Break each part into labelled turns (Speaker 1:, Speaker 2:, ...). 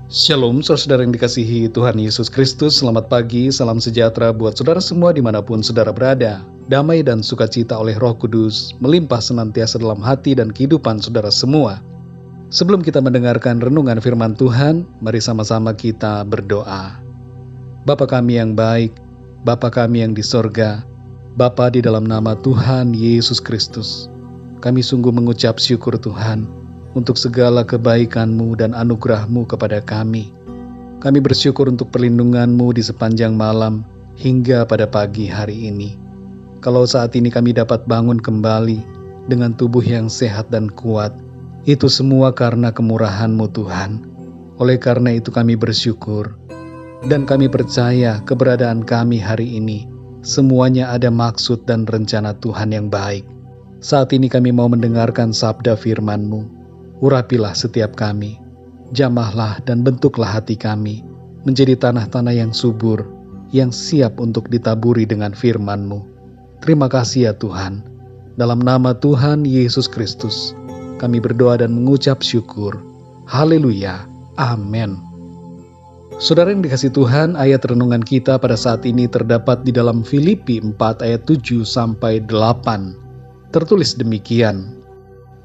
Speaker 1: Shalom, saudara yang dikasihi Tuhan Yesus Kristus. Selamat pagi, salam sejahtera buat saudara semua dimanapun saudara berada. Damai dan sukacita oleh Roh Kudus melimpah senantiasa dalam hati dan kehidupan saudara semua. Sebelum kita mendengarkan renungan firman Tuhan, mari sama-sama kita berdoa. Bapa kami yang baik, Bapa kami yang di sorga, Bapa di dalam nama Tuhan Yesus Kristus, kami sungguh mengucap syukur Tuhan untuk segala kebaikan-Mu dan anugerah-Mu kepada kami. Kami bersyukur untuk perlindungan-Mu di sepanjang malam hingga pada pagi hari ini. Kalau saat ini kami dapat bangun kembali dengan tubuh yang sehat dan kuat, itu semua karena kemurahan-Mu Tuhan. Oleh karena itu kami bersyukur, dan kami percaya keberadaan kami hari ini semuanya ada maksud dan rencana Tuhan yang baik. Saat ini kami mau mendengarkan sabda firman-Mu. Urapilah setiap kami, jamahlah dan bentuklah hati kami menjadi tanah-tanah yang subur, yang siap untuk ditaburi dengan firman-Mu. Terima kasih ya Tuhan. Dalam nama Tuhan Yesus Kristus, kami berdoa dan mengucap syukur. Haleluya. Amin. Saudara yang dikasihi Tuhan, ayat renungan kita pada saat ini terdapat di dalam Filipi 4 ayat 7-8. Tertulis demikian.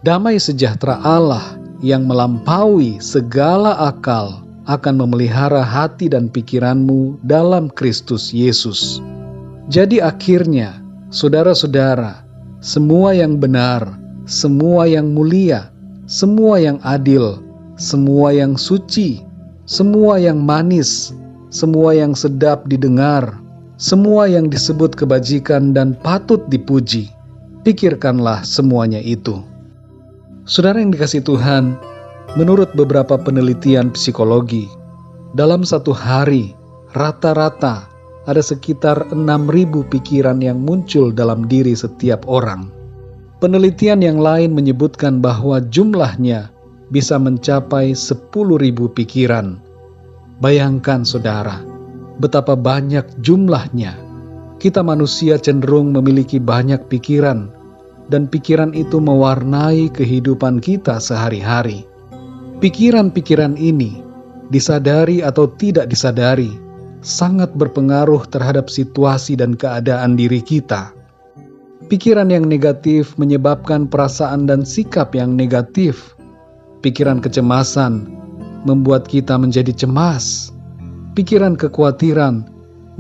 Speaker 1: Damai sejahtera Allah yang melampaui segala akal akan memelihara hati dan pikiranmu dalam Kristus Yesus. Jadi akhirnya, saudara-saudara, semua yang benar, semua yang mulia, semua yang adil, semua yang suci, semua yang manis, semua yang sedap didengar, semua yang disebut kebajikan dan patut dipuji, pikirkanlah semuanya itu. Saudara yang dikasihi Tuhan, menurut beberapa penelitian psikologi, dalam satu hari rata-rata ada sekitar 6.000 pikiran yang muncul dalam diri setiap orang. Penelitian yang lain menyebutkan bahwa jumlahnya bisa mencapai 10.000 pikiran. Bayangkan saudara, betapa banyak jumlahnya. Kita manusia cenderung memiliki banyak pikiran, dan pikiran itu mewarnai kehidupan kita sehari-hari. Pikiran-pikiran ini, disadari atau tidak disadari, sangat berpengaruh terhadap situasi dan keadaan diri kita. Pikiran yang negatif menyebabkan perasaan dan sikap yang negatif. Pikiran kecemasan membuat kita menjadi cemas. Pikiran kekhawatiran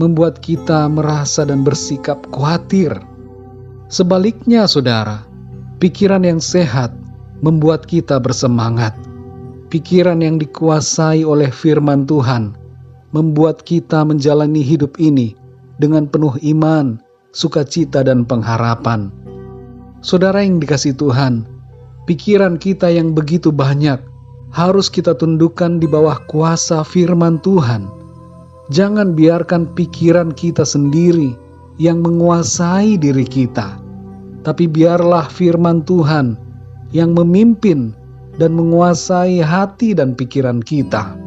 Speaker 1: membuat kita merasa dan bersikap khawatir. Sebaliknya saudara, pikiran yang sehat membuat kita bersemangat. Pikiran yang dikuasai oleh firman Tuhan membuat kita menjalani hidup ini dengan penuh iman, sukacita dan pengharapan. Saudara yang dikasihi Tuhan, pikiran kita yang begitu banyak harus kita tundukkan di bawah kuasa firman Tuhan. Jangan biarkan pikiran kita sendiri yang menguasai diri kita, tapi biarlah firman Tuhan yang memimpin dan menguasai hati dan pikiran kita.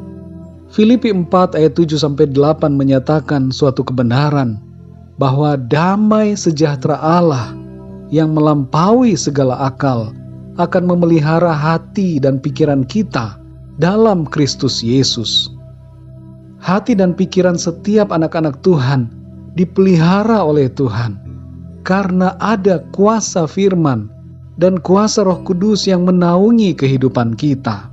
Speaker 1: Filipi 4 ayat 7-8 menyatakan suatu kebenaran bahwa damai sejahtera Allah yang melampaui segala akal akan memelihara hati dan pikiran kita dalam Kristus Yesus. Hati dan pikiran setiap anak-anak Tuhan dipelihara oleh Tuhan karena ada kuasa firman dan kuasa Roh Kudus yang menaungi kehidupan kita.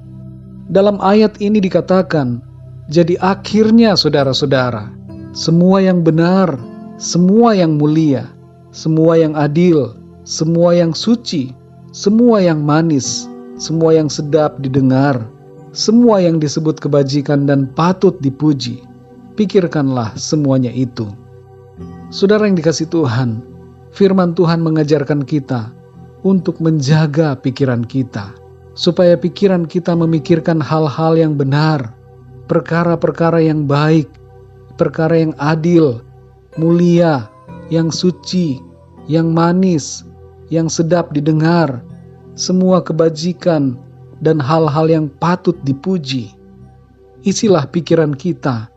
Speaker 1: Dalam ayat ini dikatakan, jadi akhirnya saudara-saudara, semua yang benar, semua yang mulia, semua yang adil, semua yang suci, semua yang manis, semua yang sedap didengar, semua yang disebut kebajikan dan patut dipuji, pikirkanlah semuanya itu. Saudara yang dikasihi Tuhan, firman Tuhan mengajarkan kita untuk menjaga pikiran kita, supaya pikiran kita memikirkan hal-hal yang benar, perkara-perkara yang baik, perkara yang adil, mulia, yang suci, yang manis, yang sedap didengar, semua kebajikan, dan hal-hal yang patut dipuji. Isilah pikiran kita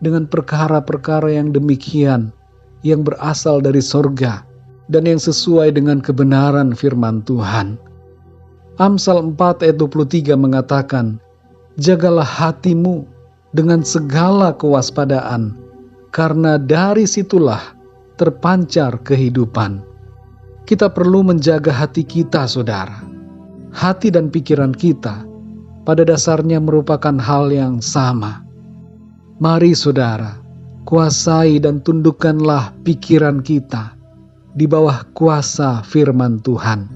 Speaker 1: dengan perkara-perkara yang demikian, yang berasal dari sorga dan yang sesuai dengan kebenaran firman Tuhan. Amsal 4 ayat 23 mengatakan, Jagalah hatimu dengan segala kewaspadaan, karena dari situlah terpancar kehidupan. Kita perlu menjaga hati kita, saudara. Hati dan pikiran kita pada dasarnya merupakan hal yang sama. Mari saudara, kuasai dan tundukkanlah pikiran kita di bawah kuasa firman Tuhan,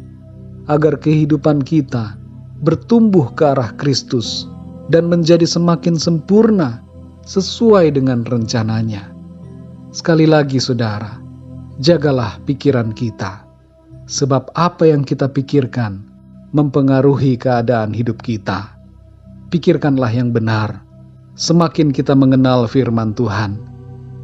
Speaker 1: agar kehidupan kita bertumbuh ke arah Kristus dan menjadi semakin sempurna sesuai dengan rencananya. Sekali lagi saudara, jagalah pikiran kita, sebab apa yang kita pikirkan mempengaruhi keadaan hidup kita. Pikirkanlah yang benar. Semakin kita mengenal firman Tuhan,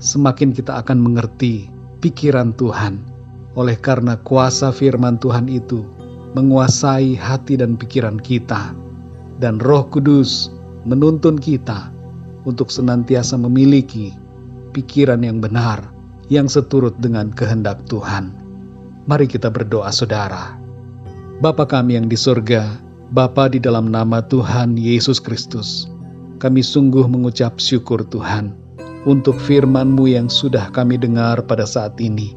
Speaker 1: semakin kita akan mengerti pikiran Tuhan. Oleh karena kuasa firman Tuhan itu menguasai hati dan pikiran kita, dan Roh Kudus menuntun kita untuk senantiasa memiliki pikiran yang benar, yang seturut dengan kehendak Tuhan. Mari kita berdoa saudara. Bapa kami yang di surga, Bapa, di dalam nama Tuhan Yesus Kristus, kami sungguh mengucap syukur Tuhan untuk firman-Mu yang sudah kami dengar pada saat ini,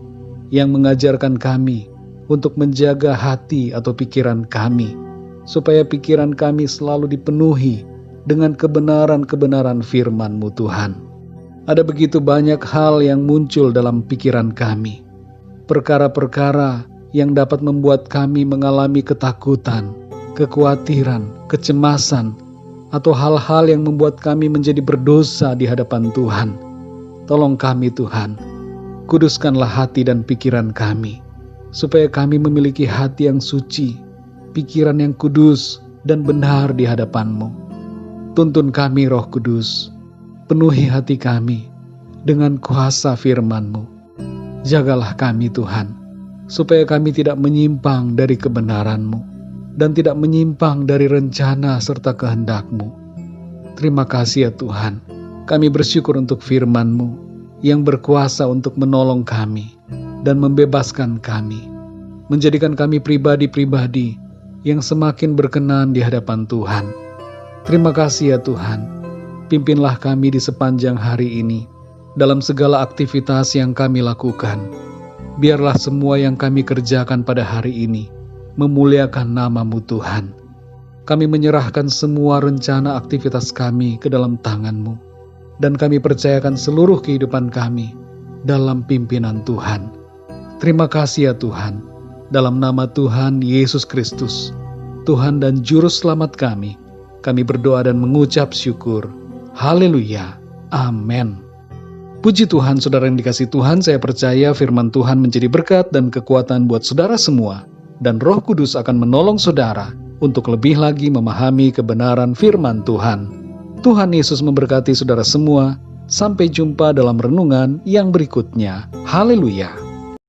Speaker 1: yang mengajarkan kami untuk menjaga hati atau pikiran kami, supaya pikiran kami selalu dipenuhi dengan kebenaran-kebenaran firman-Mu Tuhan. Ada begitu banyak hal yang muncul dalam pikiran kami, perkara-perkara yang dapat membuat kami mengalami ketakutan, kekhawatiran, kecemasan, atau hal-hal yang membuat kami menjadi berdosa di hadapan Tuhan. Tolong kami Tuhan, kuduskanlah hati dan pikiran kami, supaya kami memiliki hati yang suci, pikiran yang kudus dan benar di hadapan-Mu. Tuntun kami Roh Kudus, penuhi hati kami dengan kuasa firman-Mu. Jagalah kami Tuhan, supaya kami tidak menyimpang dari kebenaran-Mu dan tidak menyimpang dari rencana serta kehendak-Mu. Terima kasih ya Tuhan, kami bersyukur untuk firman-Mu yang berkuasa untuk menolong kami dan membebaskan kami, menjadikan kami pribadi-pribadi yang semakin berkenan di hadapan Tuhan. Terima kasih ya Tuhan, pimpinlah kami di sepanjang hari ini, dalam segala aktivitas yang kami lakukan. Biarlah semua yang kami kerjakan pada hari ini memuliakan nama-Mu Tuhan. Kami menyerahkan semua rencana aktivitas kami ke dalam tangan-Mu, dan kami percayakan seluruh kehidupan kami dalam pimpinan Tuhan. Terima kasih ya Tuhan, dalam nama Tuhan Yesus Kristus, Tuhan dan Juru Selamat kami berdoa dan mengucap syukur. Haleluya. Amin. Puji Tuhan, saudara yang dikasihi Tuhan, saya percaya firman Tuhan menjadi berkat dan kekuatan buat saudara semua, dan Roh Kudus akan menolong saudara untuk lebih lagi memahami kebenaran firman Tuhan. Tuhan Yesus memberkati saudara semua. Sampai jumpa dalam renungan yang berikutnya. Haleluya.